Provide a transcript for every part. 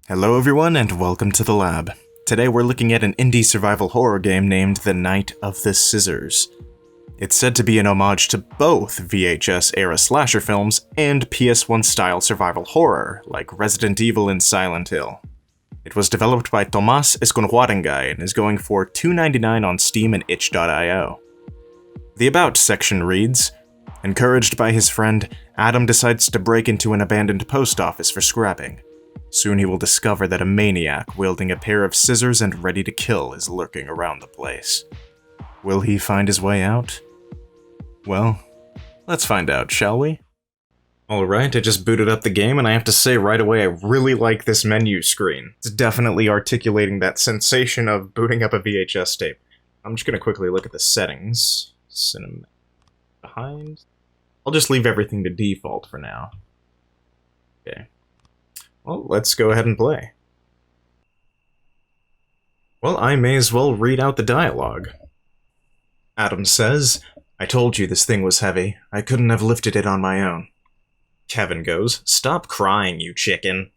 Hello everyone and welcome to the lab. Today we're looking at an indie survival horror game named The Night of the Scissors. It's said to be an homage to both VHS-era slasher films and PS1-style survival horror, like Resident Evil and Silent Hill. It was developed by Tomás Esconjuarengay and is going for $2.99 on Steam and itch.io. The About section reads, encouraged by his friend, Adam decides to break into an abandoned post office for scrapping. Soon he will discover that a maniac wielding a pair of scissors and ready to kill is lurking around the place. Will he find his way out? Well, let's find out, shall we? Alright, I just booted up the game, and I have to say right away I really like this menu screen. It's definitely articulating that sensation of booting up a VHS tape. I'm just gonna quickly look at the settings. Cinema behind. I'll just leave everything to default for now. Okay. Well, let's go ahead and play. Well, I may as well read out the dialogue. Adam says, I told you this thing was heavy. I couldn't have lifted it on my own. Kevin goes, stop crying, you chicken.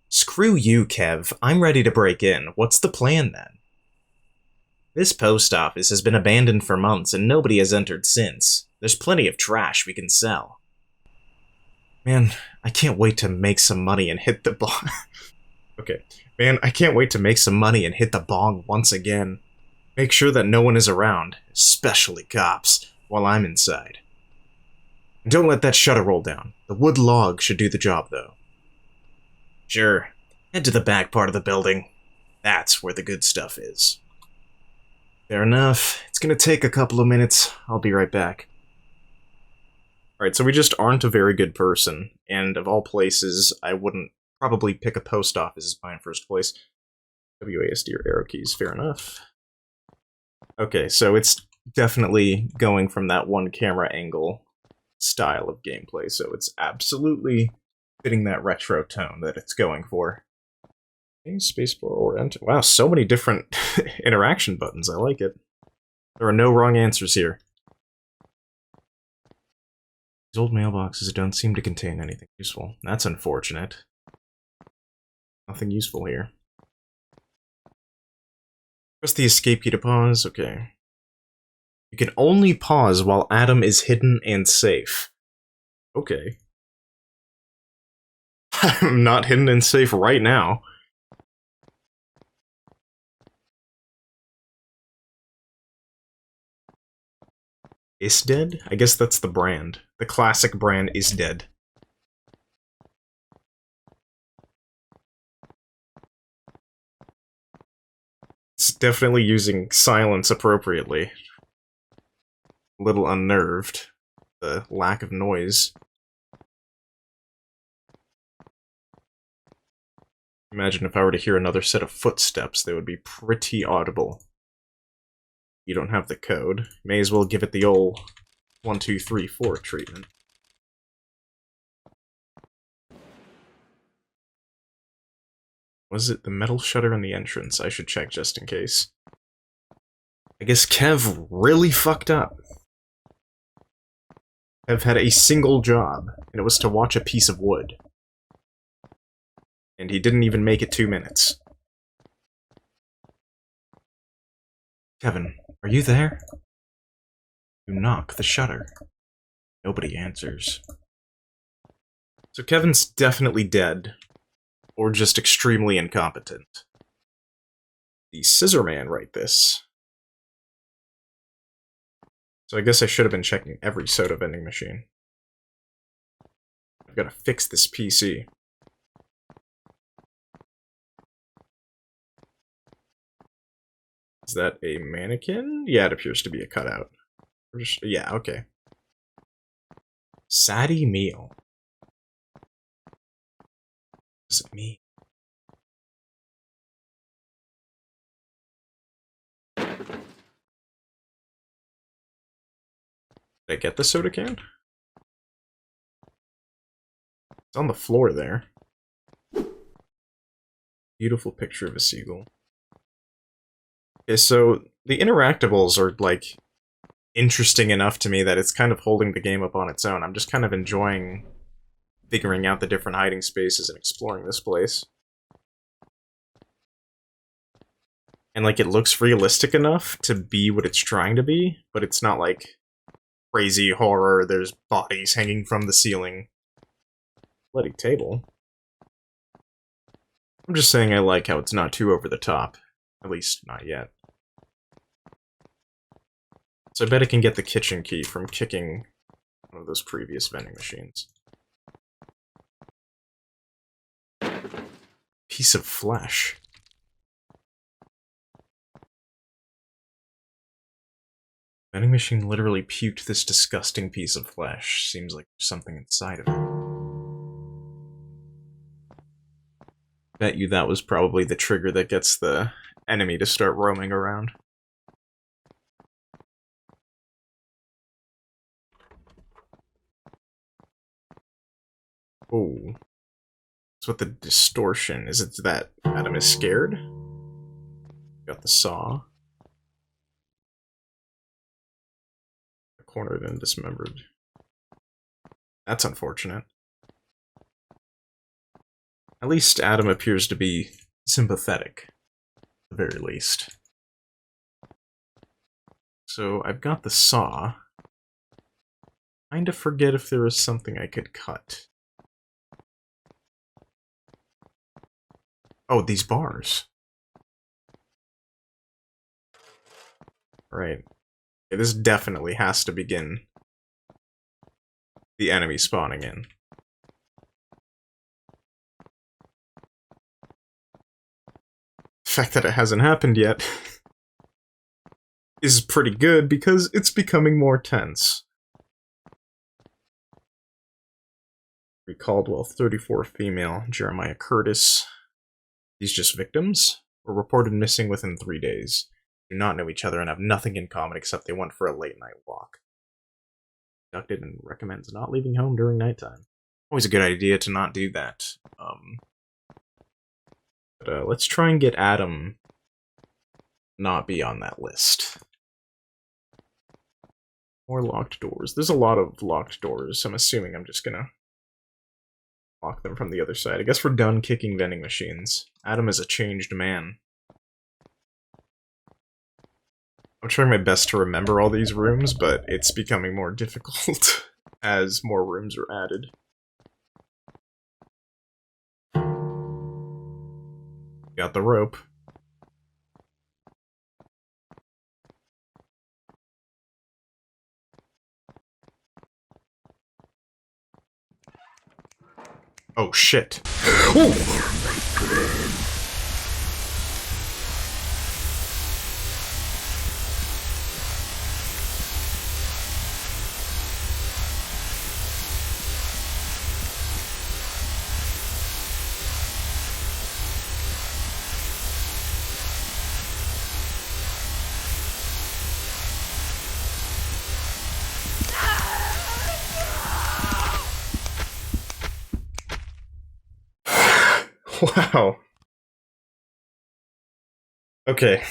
Screw you, Kev. I'm ready to break in. What's the plan then? This post office has been abandoned for months and nobody has entered since. There's plenty of trash we can sell. Man, I can't wait to make some money and hit the bong. Okay. Man, I can't wait to make some money and hit the bong once again. Make sure that no one is around, especially cops, while I'm inside. And don't let that shutter roll down. The wood log should do the job, though. Sure. Head to the back part of the building. That's where the good stuff is. Fair enough. It's gonna take a couple of minutes. I'll be right back. Alright, so we just aren't a very good person, and of all places, I wouldn't probably pick a post office as mine first place. WASD or arrow keys, fair enough. Okay, so it's definitely going from that one camera angle style of gameplay, so it's absolutely fitting that retro tone that it's going for. Okay, spacebar or enter. Wow, so many different interaction buttons, I like it. There are no wrong answers here. These old mailboxes don't seem to contain anything useful. That's unfortunate. Nothing useful here. Press the escape key to pause. Okay. You can only pause while Adam is hidden and safe. Okay. I'm not hidden and safe right now. Is dead? I guess that's the brand. The classic brand is dead. It's definitely using silence appropriately. A little unnerved. The lack of noise. Imagine if I were to hear another set of footsteps, they would be pretty audible. You don't have the code. May as well give it the old 1, 2, 3, 4 treatment. Was it the metal shutter in the entrance? I should check just in case. I guess Kev really fucked up. Kev had a single job, and it was to watch a piece of wood. And he didn't even make it 2 minutes. Kevin, are you there? You knock the shutter. Nobody answers. So Kevin's definitely dead. Or just extremely incompetent. The Scissor Man write this. So I guess I should have been checking every soda vending machine. I've got to fix this PC. Is that a mannequin? Yeah, it appears to be a cutout. Yeah, okay. Sadie meal. What does it mean? Did I get the soda can? It's on the floor there. Beautiful picture of a seagull. Okay, so the interactables are, like, interesting enough to me that it's kind of holding the game up on its own. I'm just kind of enjoying figuring out the different hiding spaces and exploring this place. And, like, it looks realistic enough to be what it's trying to be, but it's not, like, crazy horror, there's bodies hanging from the ceiling. Bloody table. I'm just saying I like how it's not too over the top. At least, not yet. So I bet I can get the kitchen key from kicking one of those previous vending machines. Piece of flesh. Vending machine literally puked this disgusting piece of flesh. Seems like there's something inside of it. Bet you that was probably the trigger that gets the enemy to start roaming around. Oh. That's what the distortion is. It that Adam is scared? Got the saw. Cornered and dismembered. That's unfortunate. At least Adam appears to be sympathetic, at the very least. So I've got the saw. Kinda forget if there was something I could cut. Oh, these bars. Right. Okay, this definitely has to begin the enemy spawning in. The fact that it hasn't happened yet is pretty good because it's becoming more tense. Caldwell, 34 female, Jeremiah Curtis. These just victims? Were reported missing within 3 days. Do not know each other and have nothing in common except they went for a late night walk. Abducted and recommends not leaving home during nighttime. Always a good idea to not do that. Let's try and get Adam not be on that list. More locked doors. There's a lot of locked doors. I'm assuming I'm just gonna lock them from the other side. I guess we're done kicking vending machines. Adam is a changed man. I'm trying my best to remember all these rooms, but it's becoming more difficult as more rooms are added. Got the rope. Oh shit. Oh! Wow. Okay.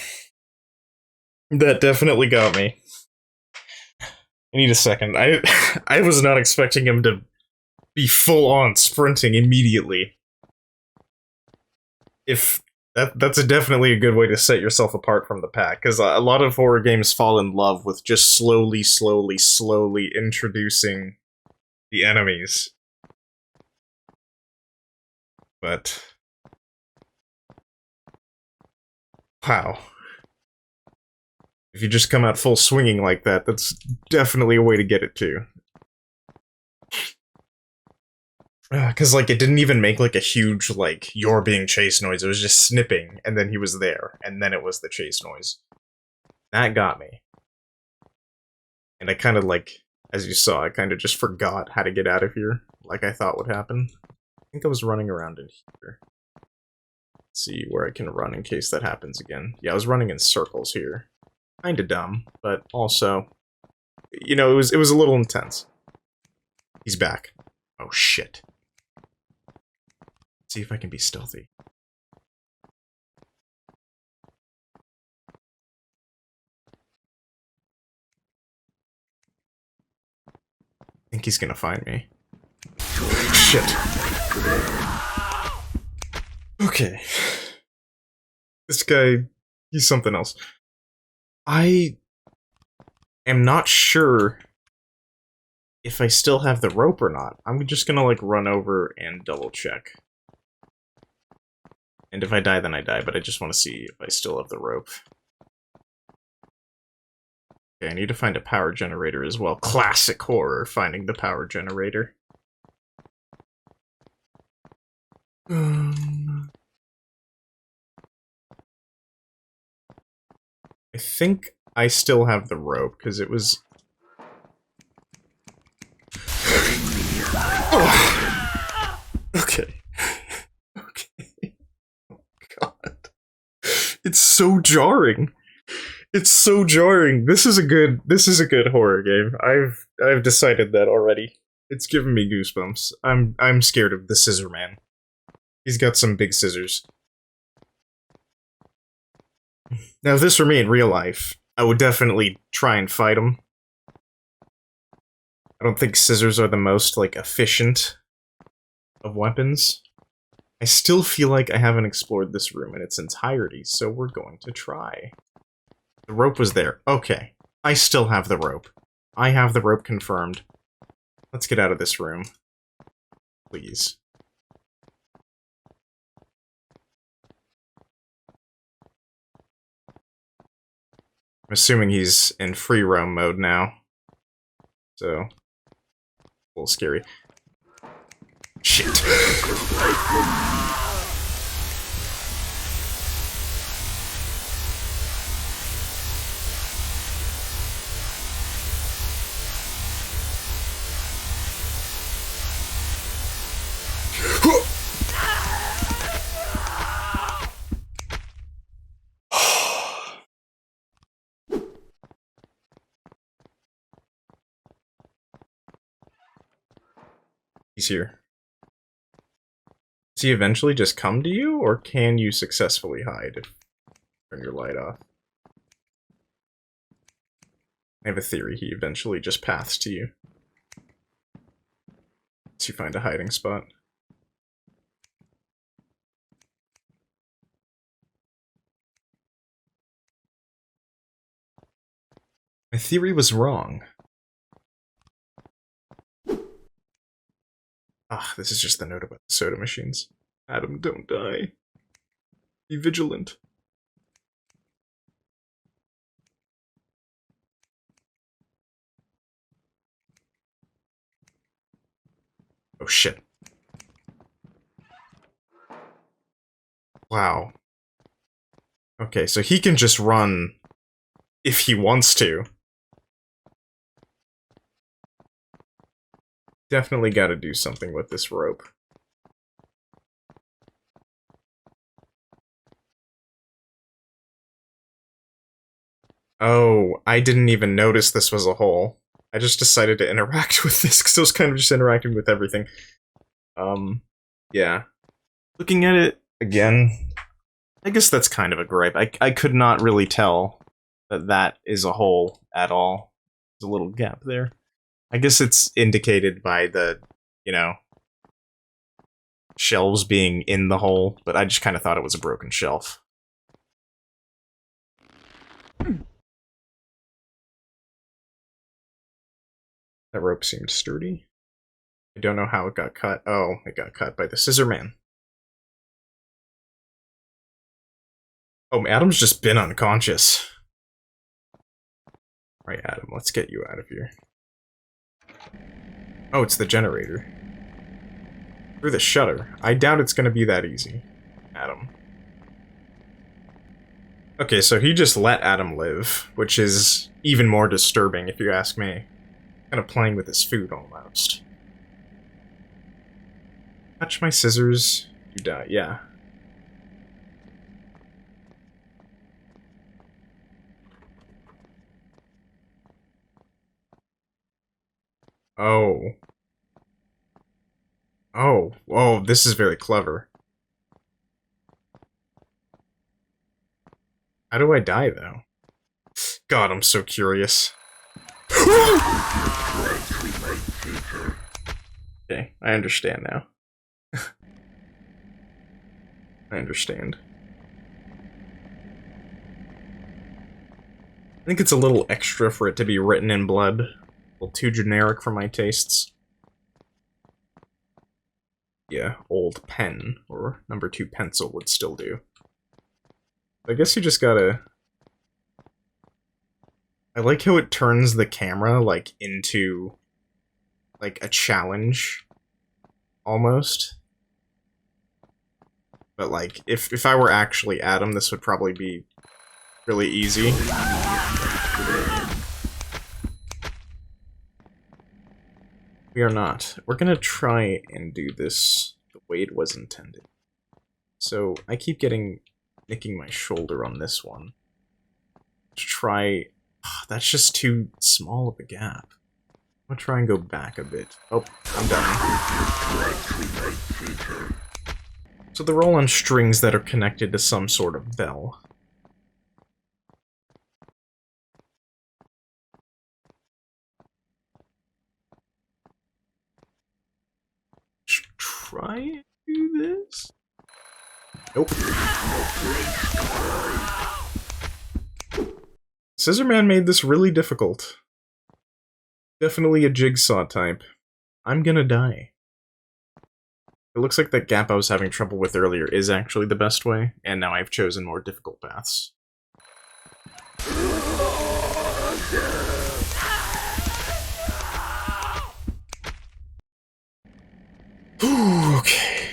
That definitely got me. I need a second. I was not expecting him to be full-on sprinting immediately. If that's definitely a good way to set yourself apart from the pack, because a lot of horror games fall in love with just slowly introducing the enemies. But wow. If you just come out full swinging like that, that's definitely a way to get it too. Because, like, it didn't even make, like, a huge, like, you're being chased noise. It was just snipping, and then he was there, and then it was the chase noise. That got me. And I kind of, like, as you saw, I kind of just forgot how to get out of here, like I thought would happen. I think I was running around in here. Let's see where I can run in case that happens again. Yeah, I was running in circles here. Kinda dumb, but also, you know, it was a little intense. He's back. Oh shit. Let's see if I can be stealthy. I think he's gonna find me. Shit. Okay. This guy, He's something else. I am not sure if I still have the rope or not. I'm just gonna, like, run over and double check. And if I die, then I die, but I just want to see if I still have the rope. Okay, I need to find a power generator as well. Classic horror, finding the power generator. I think I still have the rope, because it was... Oh. Okay. Okay. Oh, God. It's so jarring. It's so jarring. This is a good horror game. I've decided that already. It's giving me goosebumps. I'm scared of the Scissor Man. He's got some big scissors. Now, if this were me in real life, I would definitely try and fight him. I don't think scissors are the most, like, efficient of weapons. I still feel like I haven't explored this room in its entirety, so we're going to try. The rope was there. Okay. I still have the rope. I have the rope confirmed. Let's get out of this room. Please. I'm assuming he's in free roam mode now. So, a little scary. Shit. He's here. Does he eventually just come to you, or can you successfully hide if you turn your light off? I have a theory he eventually just paths to you. Once you find a hiding spot. My theory was wrong. Ah, this is just the note about the soda machines. Adam, don't die. Be vigilant. Oh shit. Wow. Okay, so he can just run if he wants to. Definitely gotta do something with this rope. Oh, I didn't even notice this was a hole. I just decided to interact with this because I was kind of just interacting with everything. Yeah. Looking at it again, I guess that's kind of a gripe. I could not really tell that that is a hole at all. There's a little gap there. I guess it's indicated by the, you know, shelves being in the hole, but I just kind of thought it was a broken shelf. That rope seemed sturdy. I don't know how it got cut. Oh, it got cut by the Scissor Man. Oh, Adam's just been unconscious. Right, Adam, let's get you out of here. Oh, it's the generator. Through the shutter. I doubt it's gonna be that easy, Adam. Okay, so he just let Adam live, which is even more disturbing if you ask me. Kind of playing with his food almost. Touch my scissors, you die. Yeah. Oh. Oh. Oh, this is very clever. How do I die, though? God, I'm so curious. Okay, I understand now. I understand. I think it's a little extra for it to be written in blood. A little too generic for my tastes. Yeah, old pen, or number 2 pencil would still do. I guess you just gotta... I like how it turns the camera, like, into, like, a challenge, almost. But, like, if I were actually Adam, this would probably be really easy. We are not. We're gonna try and do this the way it was intended. So, I keep nicking my shoulder on this one. Let's try... that's just too small of a gap. I'm gonna try and go back a bit. Oh, I'm done. So they're all on strings that are connected to some sort of bell. Let's try and do this? Nope. Scissorman made this really difficult. Definitely a jigsaw type. I'm gonna die. It looks like that gap I was having trouble with earlier is actually the best way, and now I've chosen more difficult paths. Okay.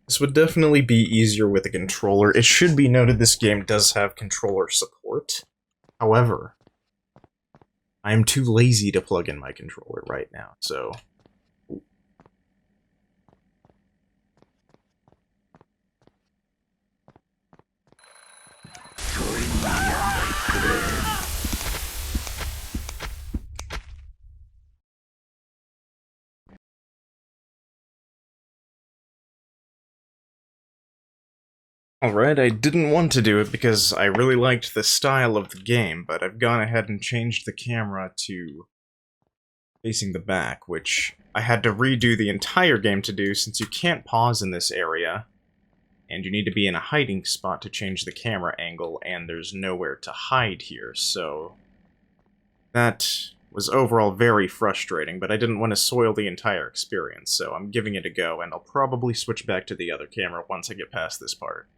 This would definitely be easier with a controller. It should be noted this game does have controller support. However, I'm too lazy to plug in my controller right now, so... Alright, I didn't want to do it because I really liked the style of the game, but I've gone ahead and changed the camera to facing the back, which I had to redo the entire game to do since you can't pause in this area, and you need to be in a hiding spot to change the camera angle, and there's nowhere to hide here, so... that was overall very frustrating, but I didn't want to soil the entire experience, so I'm giving it a go, and I'll probably switch back to the other camera once I get past this part.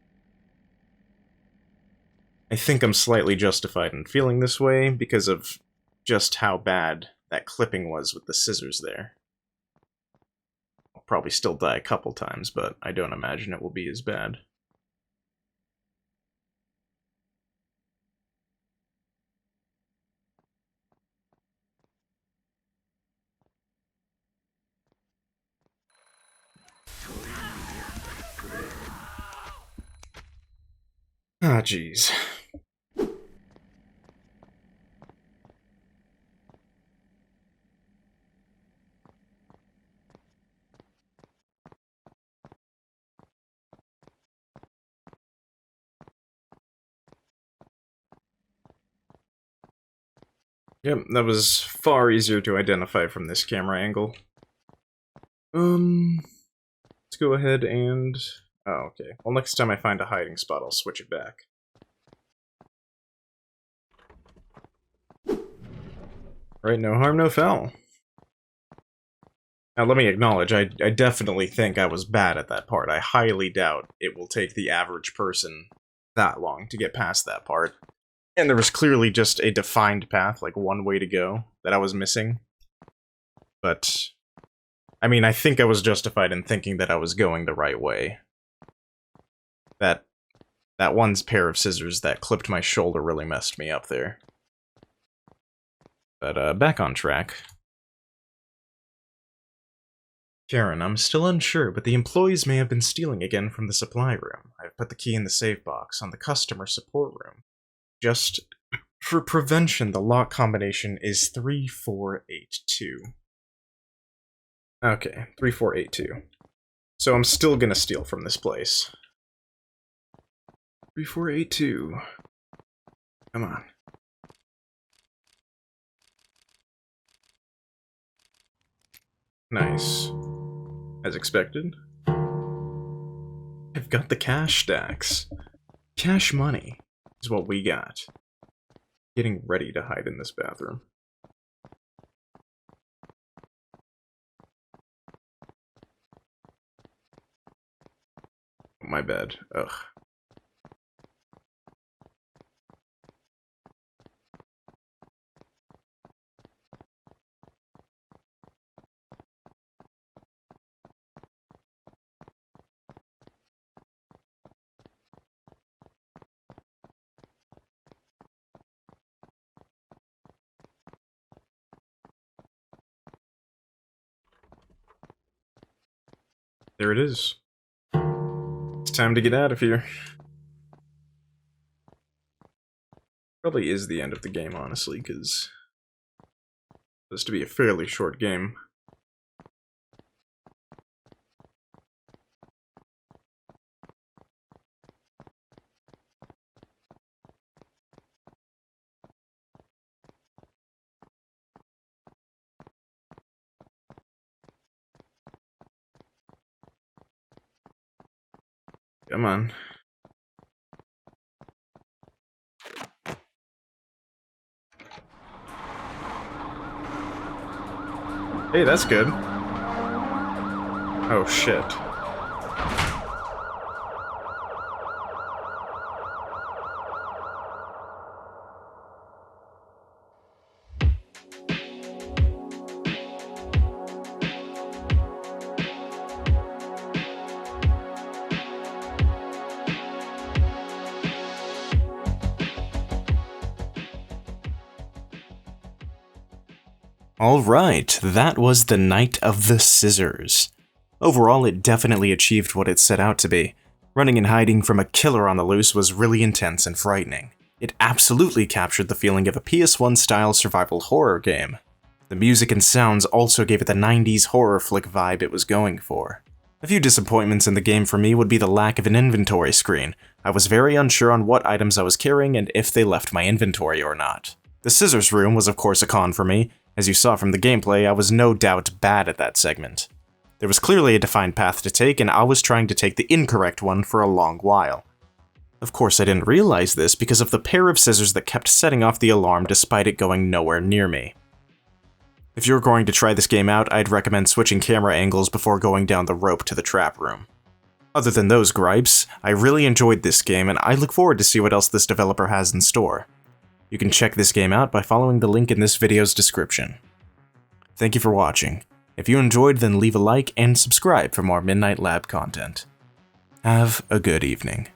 I think I'm slightly justified in feeling this way because of just how bad that clipping was with the scissors there. I'll probably still die a couple times, but I don't imagine it will be as bad. Ah, jeez. Yep, that was far easier to identify from this camera angle. Let's go ahead and... oh, okay. Well, next time I find a hiding spot, I'll switch it back. Right, no harm, no foul. Now, let me acknowledge, I definitely think I was bad at that part. I highly doubt it will take the average person that long to get past that part. And there was clearly just a defined path, like one way to go, that I was missing. But, I mean, I think I was justified in thinking that I was going the right way. That one pair of scissors that clipped my shoulder really messed me up there. But, back on track. Karen, I'm still unsure, but the employees may have been stealing again from the supply room. I've put the key in the safe box on the customer support room. Just for prevention, the lock combination is 3482. Okay, 3482. So I'm still gonna steal from this place. 3482. Come on. Nice. As expected. I've got the cash stacks. Cash money is what we got. Getting ready to hide in this bathroom. My bad. Ugh. There it is. It's time to get out of here. Probably is the end of the game, honestly, because it's supposed to be a fairly short game. Come on. Hey, that's good. Oh, shit. Alright, that was The Night of the Scissors. Overall, it definitely achieved what it set out to be. Running and hiding from a killer on the loose was really intense and frightening. It absolutely captured the feeling of a PS1-style survival horror game. The music and sounds also gave it the 90s horror flick vibe it was going for. A few disappointments in the game for me would be the lack of an inventory screen. I was very unsure on what items I was carrying and if they left my inventory or not. The scissors room was of course a con for me. As you saw from the gameplay, I was no doubt bad at that segment. There was clearly a defined path to take, and I was trying to take the incorrect one for a long while. Of course, I didn't realize this because of the pair of scissors that kept setting off the alarm despite it going nowhere near me. If you're going to try this game out, I'd recommend switching camera angles before going down the rope to the trap room. Other than those gripes, I really enjoyed this game, and I look forward to see what else this developer has in store. You can check this game out by following the link in this video's description. Thank you for watching. If you enjoyed, then leave a like and subscribe for more Midnight Lab content. Have a good evening.